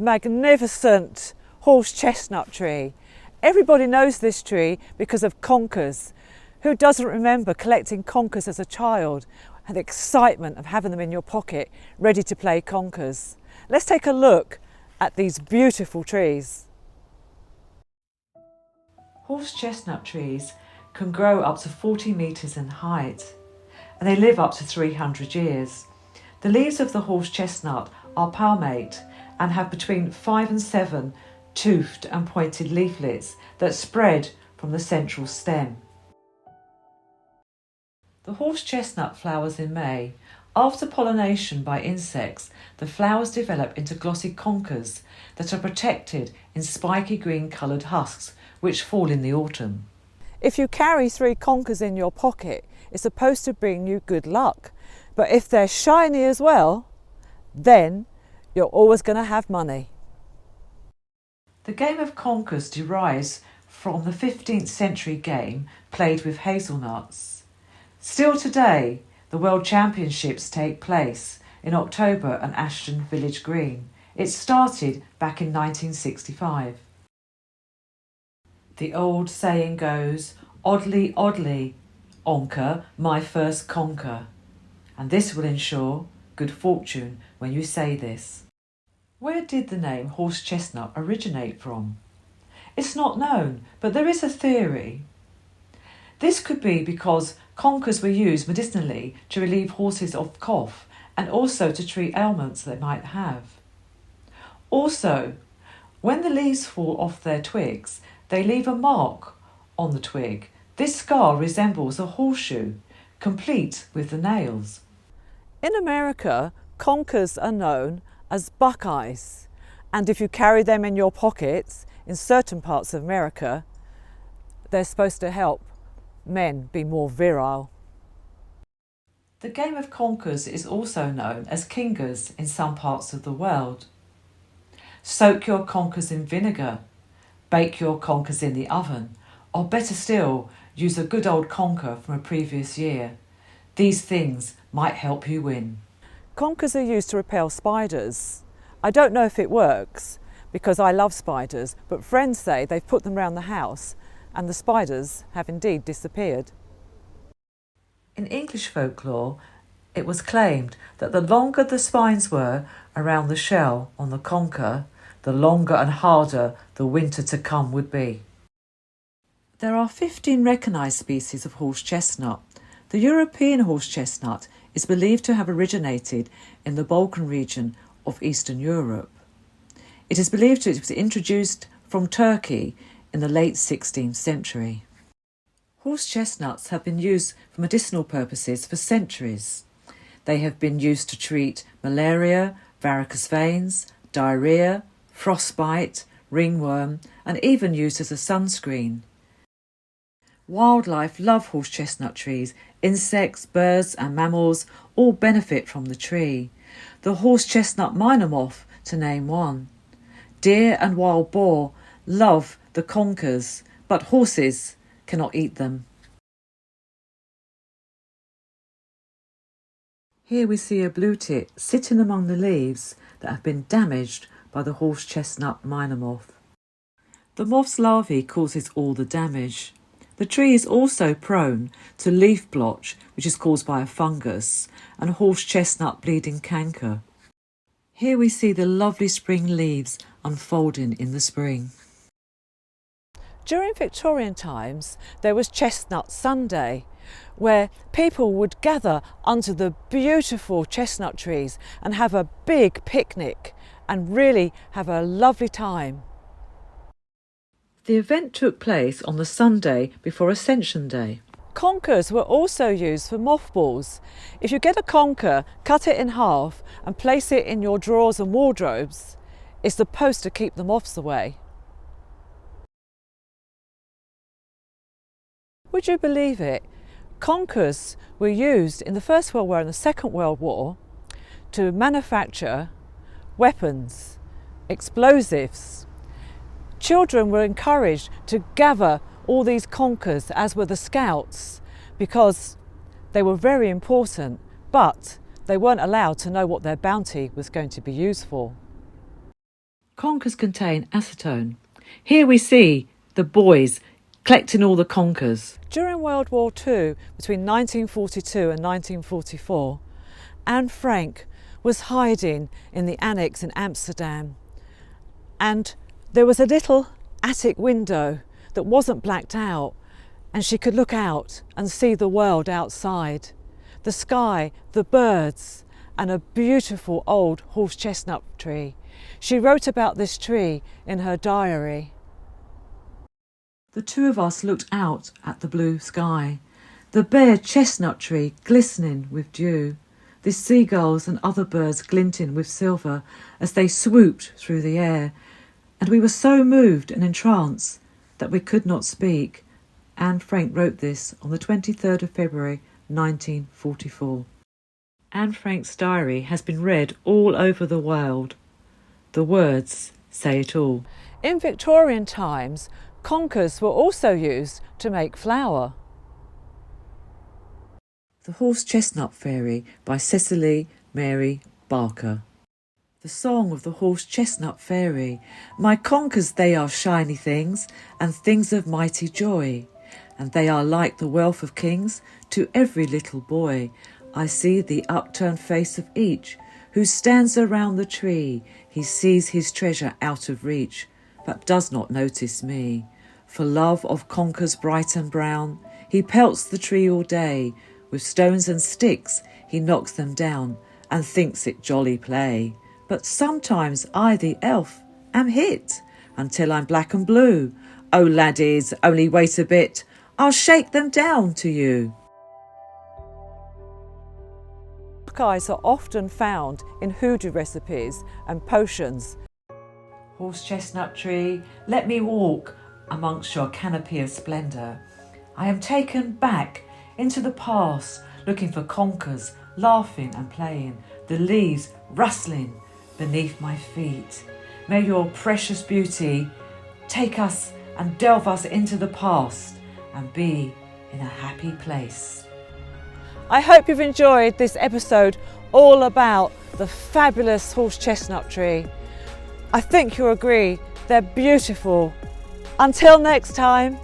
the magnificent horse chestnut tree. Everybody knows this tree because of Conkers. Who doesn't remember collecting Conkers as a child and the excitement of having them in your pocket, ready to play Conkers? Let's take a look at these beautiful trees. Horse chestnut trees can grow up to 40 metres in height, and they live up to 300 years. The leaves of the horse chestnut are palmate and have between 5 and 7 toothed and pointed leaflets that spread from the central stem. The horse chestnut flowers in May. After pollination by insects, the flowers develop into glossy conkers that are protected in spiky green coloured husks which fall in the autumn. If you carry 3 conkers in your pocket, it's supposed to bring you good luck. But if they're shiny as well, then you're always going to have money. The game of Conkers derives from the 15th century game played with hazelnuts. Still today, the World Championships take place in October at Ashton Village Green. It started back in 1965. The old saying goes, "Oddly, oddly, onker, my first conker." And this will ensure good fortune when you say this. Where did the name horse chestnut originate from? It's not known, but there is a theory. This could be because conkers were used medicinally to relieve horses of cough and also to treat ailments they might have. Also, when the leaves fall off their twigs, they leave a mark on the twig. This scar resembles a horseshoe, complete with the nails. In America, conkers are known as buckeyes, and if you carry them in your pockets in certain parts of America, they're supposed to help men be more virile. The game of conkers is also known as Kingers in some parts of the world. Soak your conkers in vinegar, bake your conkers in the oven, or better still, use a good old conker from a previous year. These things might help you win. Conkers are used to repel spiders. I don't know if it works because I love spiders, but friends say they've put them around the house and the spiders have indeed disappeared. In English folklore, it was claimed that the longer the spines were around the shell on the conker, the longer and harder the winter to come would be. There are 15 recognised species of horse chestnut. The European horse chestnut is believed to have originated in the Balkan region of Eastern Europe. It is believed it was introduced from Turkey in the late 16th century. Horse chestnuts have been used for medicinal purposes for centuries. They have been used to treat malaria, varicose veins, diarrhoea, frostbite, ringworm, and even used as a sunscreen. Wildlife love horse chestnut trees. Insects, birds and mammals all benefit from the tree. The horse chestnut minor moth, to name one. Deer and wild boar love the conkers, but horses cannot eat them. Here we see a blue tit sitting among the leaves that have been damaged by the horse chestnut minor moth. The moth's larvae causes all the damage. The tree is also prone to leaf blotch, which is caused by a fungus, and horse chestnut bleeding canker. Here we see the lovely spring leaves unfolding in the spring. During Victorian times, there was Chestnut Sunday, where people would gather under the beautiful chestnut trees and have a big picnic and really have a lovely time. The event took place on the Sunday before Ascension Day. Conkers were also used for mothballs. If you get a conker, cut it in half and place it in your drawers and wardrobes, it's supposed to keep the moths away. Would you believe it? Conkers were used in the First World War and the Second World War to manufacture weapons, explosives. Children were encouraged to gather all these conkers, as were the scouts, because they were very important, but they weren't allowed to know what their bounty was going to be used for. Conkers contain acetone. Here we see the boys collecting all the conkers. During World War II, between 1942 and 1944, Anne Frank was hiding in the annex in Amsterdam, and there was a little attic window that wasn't blacked out, and she could look out and see the world outside, the sky, the birds, and a beautiful old horse chestnut tree. She wrote about this tree in her diary. The two of us looked out at the blue sky, the bare chestnut tree glistening with dew, the seagulls and other birds glinting with silver as they swooped through the air, and we were so moved and entranced that we could not speak. Anne Frank wrote this on the 23rd of February 1944. Anne Frank's diary has been read all over the world. The words say it all. In Victorian times, conkers were also used to make flour. The Horse Chestnut Fairy by Cecily Mary Barker. The song of the Horse Chestnut Fairy. My conkers, they are shiny things, and things of mighty joy, and they are like the wealth of kings to every little boy. I see the upturned face of each who stands around the tree. He sees his treasure out of reach, but does not notice me. For love of conkers bright and brown, he pelts the tree all day. With stones and sticks he knocks them down, and thinks it jolly play. But sometimes I, the elf, am hit, until I'm black and blue. Oh laddies, only wait a bit, I'll shake them down to you. Buckeyes are often found in hoodoo recipes and potions. Horse chestnut tree, let me walk amongst your canopy of splendour. I am taken back into the past, looking for conkers, laughing and playing, the leaves rustling beneath my feet. May your precious beauty take us and delve us into the past and be in a happy place. I hope you've enjoyed this episode all about the fabulous horse chestnut tree. I think you'll agree they're beautiful. Until next time.